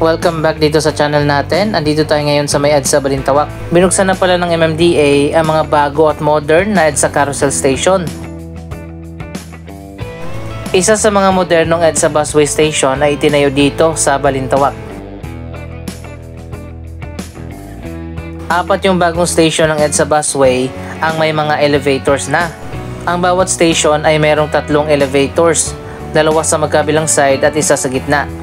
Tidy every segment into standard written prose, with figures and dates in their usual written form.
Welcome back dito sa channel natin. Andito tayo ngayon sa may EDSA Balintawak. Binuksan na pala ng MMDA ang mga bago at modern na EDSA Carousel Station. Isa sa mga modernong EDSA Busway Station ay itinayo dito sa Balintawak. Apat yung bagong station ng EDSA Busway ang may mga elevators na. Ang bawat station ay mayroong 3 elevators, 2 sa magkabilang side at isa sa gitna.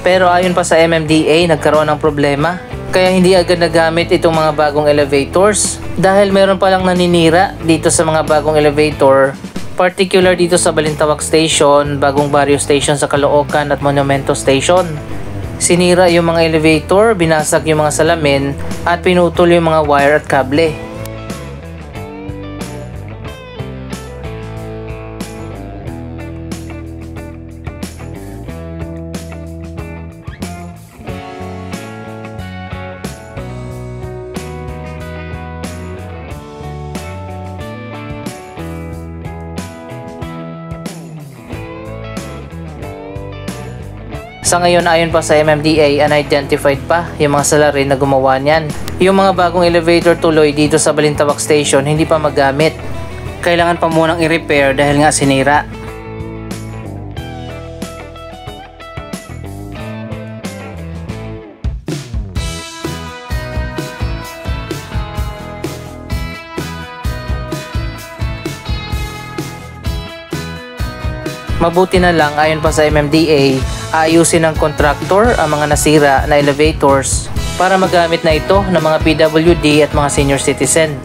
Pero ayon pa sa MMDA, nagkaroon ng problema. Kaya hindi agad nagamit itong mga bagong elevators dahil meron palang naninira dito sa mga bagong elevator, particular dito sa Balintawak Station, Bagong Barrio Station sa Caloocan at Monumento Station. Sinira yung mga elevator, binasag yung mga salamin at pinutol yung mga wire at kable. Sa ngayon, ayon pa sa MMDA, unidentified pa yung mga salarin na gumawa niyan. Yung mga bagong elevator tuloy dito sa Balintawak Station hindi pa magamit. Kailangan pa munang i-repair dahil nga sinira. Mabuti na lang, ayon pa sa MMDA, aayusin ng kontraktor ang mga nasira na elevators para magamit na ito ng mga PWD at mga senior citizen.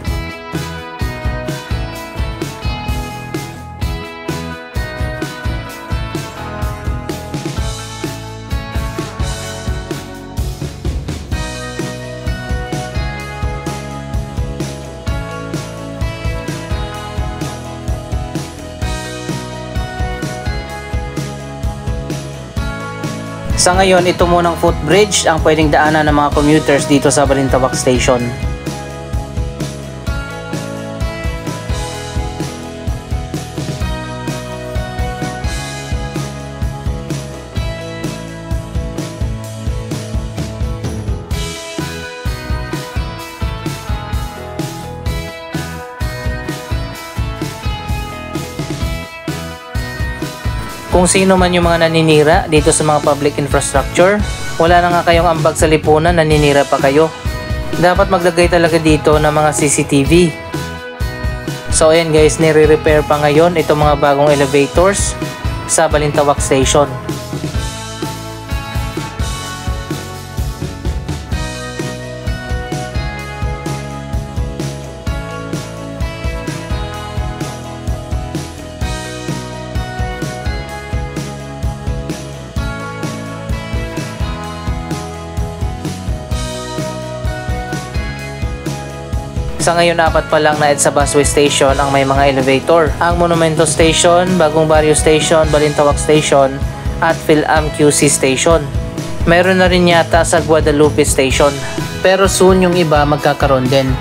Sa ngayon, ito munang footbridge ang pwedeng daanan ng mga commuters dito sa Balintawak Station. Kung sino man yung mga naninira dito sa mga public infrastructure, wala na nga kayong ambag sa lipunan, naninira pa kayo. Dapat maglagay talaga dito ng mga CCTV. So ayan guys, nire-repair pa ngayon itong mga bagong elevators sa Balintawak Station. Sa ngayon, 4 pa lang na EDSA Busway Station ang may mga elevator. Ang Monumento Station, Bagong Barrio Station, Balintawak Station at PhilAm QC Station. Meron na rin yata sa Guadalupe Station. Pero soon yung iba magkakaroon din.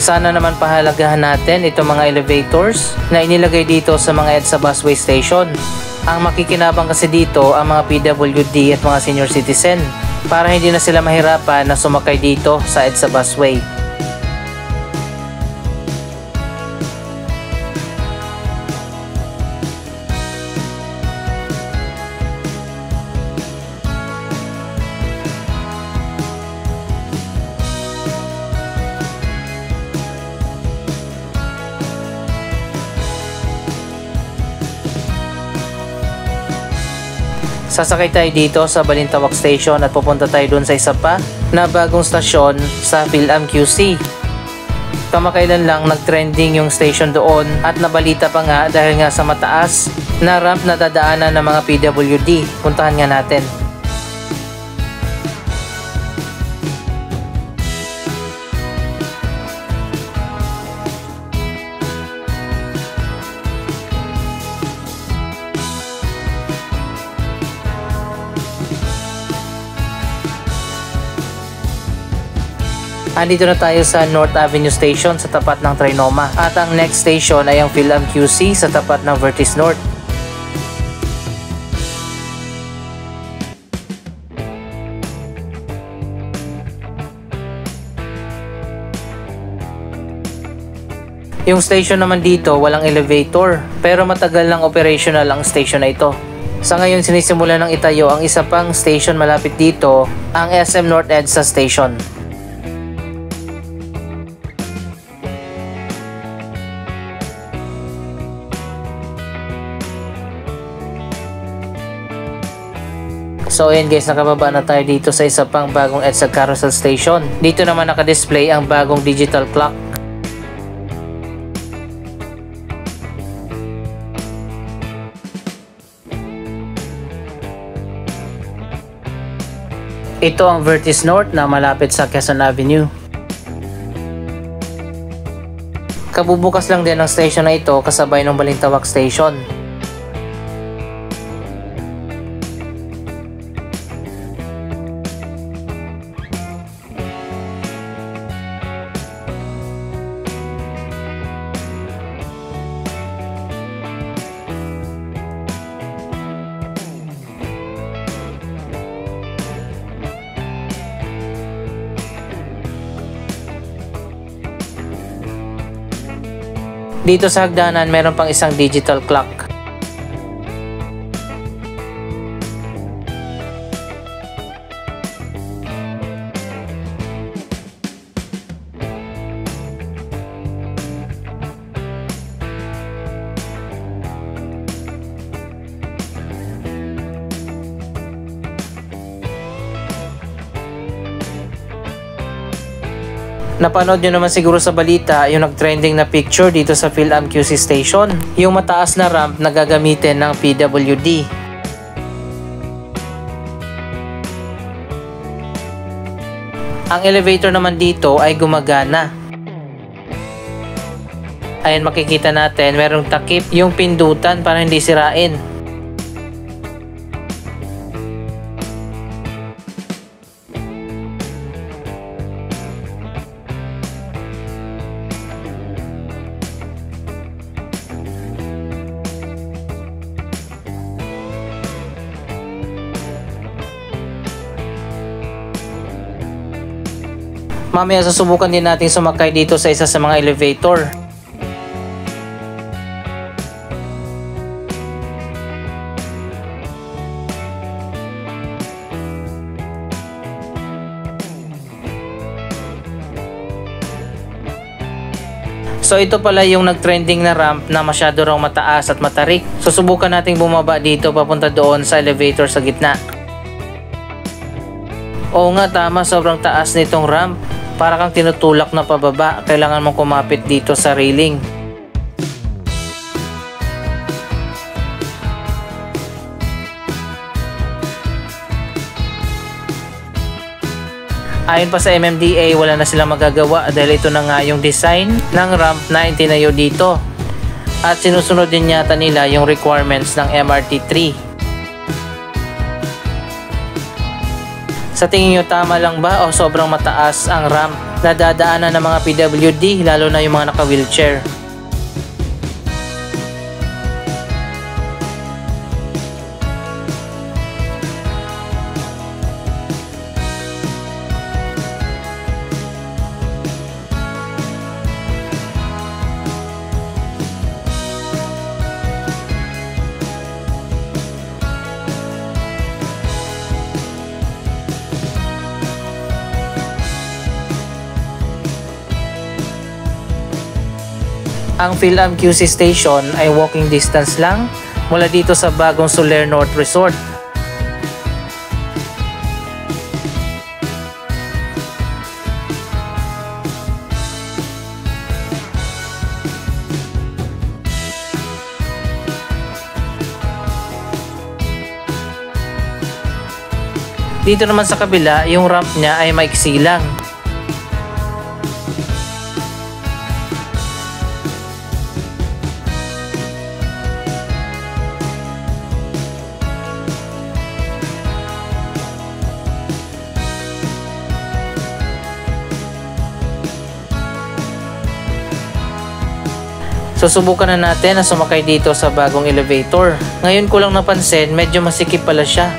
Sana naman pahalagahan natin itong mga elevators na inilagay dito sa mga EDSA Busway Station. Ang makikinabang kasi dito ang mga PWD at mga senior citizen para hindi na sila mahirapan na sumakay dito sa EDSA Busway. Sasakay tayo dito sa Balintawak Station at pupunta tayo dun sa isa pa na bagong stasyon sa PhilAm QC. Kamakailan lang nagtrending yung station doon at nabalita pa nga dahil nga sa mataas na ramp na dadaanan ng mga PWD. Puntahan nga natin. Andito na tayo sa North Avenue Station sa tapat ng Trinoma. At ang next station ay ang PhilAm QC sa tapat ng Vertis North. Yung station naman dito walang elevator, pero matagal lang operational ang station na ito. Sa ngayon sinisimula ng itayo ang isa pang station malapit dito, ang SM North EDSA Station. So ayan guys, nakababa na tayo dito sa isa pang bagong EDSA Carousel Station. Dito naman nakadisplay ang bagong digital clock. Ito ang Vertis North na malapit sa Quezon Avenue. Kabubukas lang din ang station na ito kasabay ng Balintawak Station. Dito sa hagdanan, meron pang isang digital clock. Napanood nyo naman siguro sa balita yung nag-trending na picture dito sa PhilAm QC Station, yung mataas na ramp na gagamitin ng PWD. Ang elevator naman dito ay gumagana. Ayan, makikita natin merong takip yung pindutan para hindi sirain. Mamaya susubukan din natin sumakay dito sa isa sa mga elevator. So ito pala yung nag-trending na ramp na masyado raw mataas at matarik. Susubukan nating bumaba dito papunta doon sa elevator sa gitna. Oo nga, tama, sobrang taas nitong ramp. Para kang tinutulak na pababa, kailangan mong kumapit dito sa railing. Ayon pa sa MMDA, wala na silang magagawa dahil ito na nga yung design ng ramp na itinayo dito. At sinusunod din yata nila yung requirements ng MRT3. Sa tingin nyo, tama lang ba o sobrang mataas ang ramp na dadaanan ng mga PWD, lalo na yung mga naka-wheelchair? Ang PhilAm QC Station ay walking distance lang mula dito sa bagong Soler North Resort. Dito naman sa kabila, yung ramp niya ay maiksi lang. Susubukan na natin na sumakay dito sa bagong elevator. Ngayon ko lang napansin, medyo masikip pala siya.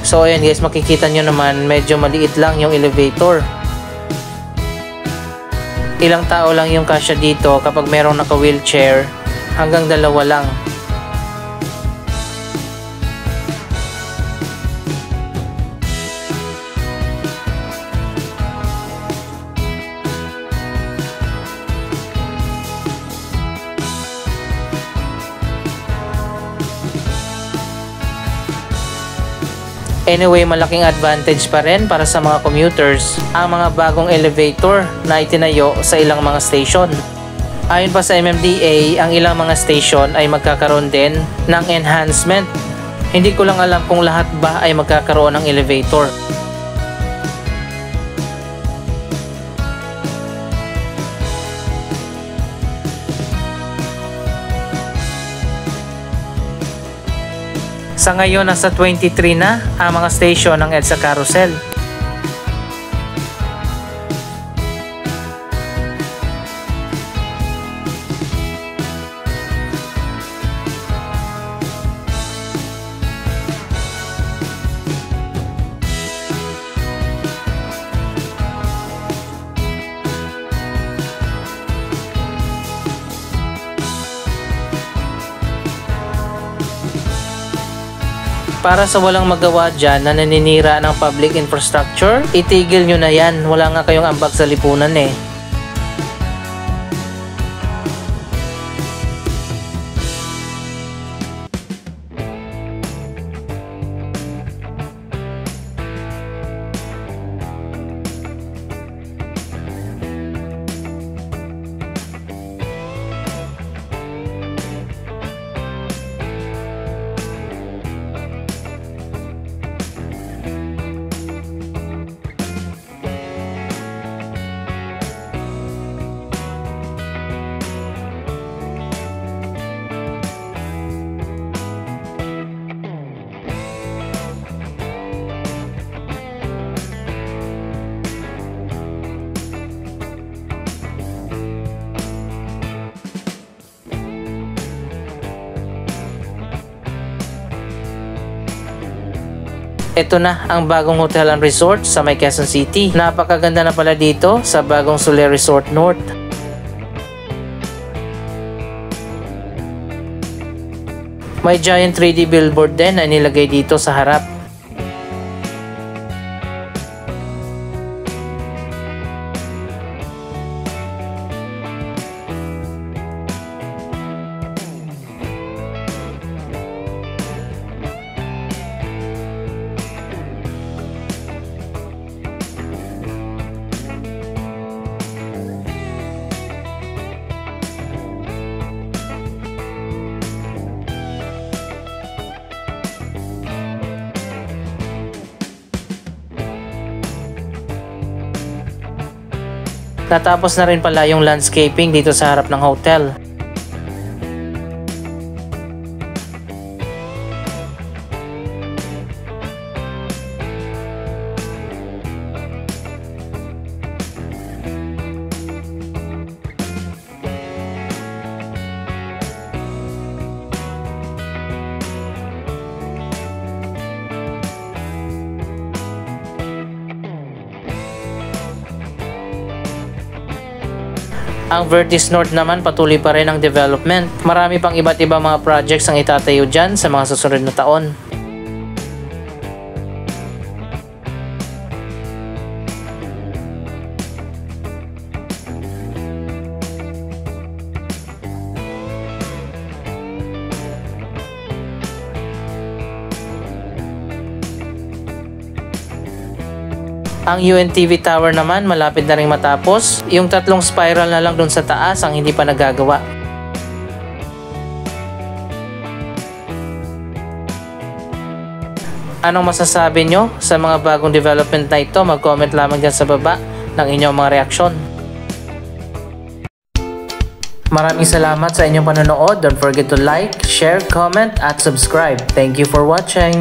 So ayan guys, makikita nyo naman medyo maliit lang yung elevator. Ilang tao lang yung kasya dito kapag merong naka-wheelchair, hanggang 2 lang. Anyway, malaking advantage pa rin para sa mga commuters ang mga bagong elevator na itinayo sa ilang mga station. Ayon pa sa MMDA, ang ilang mga station ay magkakaroon din ng enhancement. Hindi ko lang alam kung lahat ba ay magkakaroon ng elevator. Sa ngayon, nasa 23 na ang mga station ng EDSA Carousel. Para sa walang magawa dyan na naninira ng public infrastructure, itigil nyo na yan. Wala nga kayong ambag sa lipunan eh. Ito na ang bagong hotel and resort sa may Quezon City. Napakaganda na pala dito sa bagong Solaire Resort North. May giant 3D billboard din na nilagay dito sa harap. Natapos na rin pala yung landscaping dito sa harap ng hotel. Ang Vertis North naman patuloy pa rin ang development. Marami pang iba't ibang mga projects ang itatayo dyan sa mga susunod na taon. Ang UNTV Tower naman malapit na rin matapos. Yung 3 spiral na lang dun sa taas ang hindi pa nagagawa. Anong masasabi nyo sa mga bagong development na ito? Mag-comment lamang dyan sa baba ng inyong mga reaksyon. Maraming salamat sa inyong panonood. Don't forget to like, share, comment at subscribe. Thank you for watching.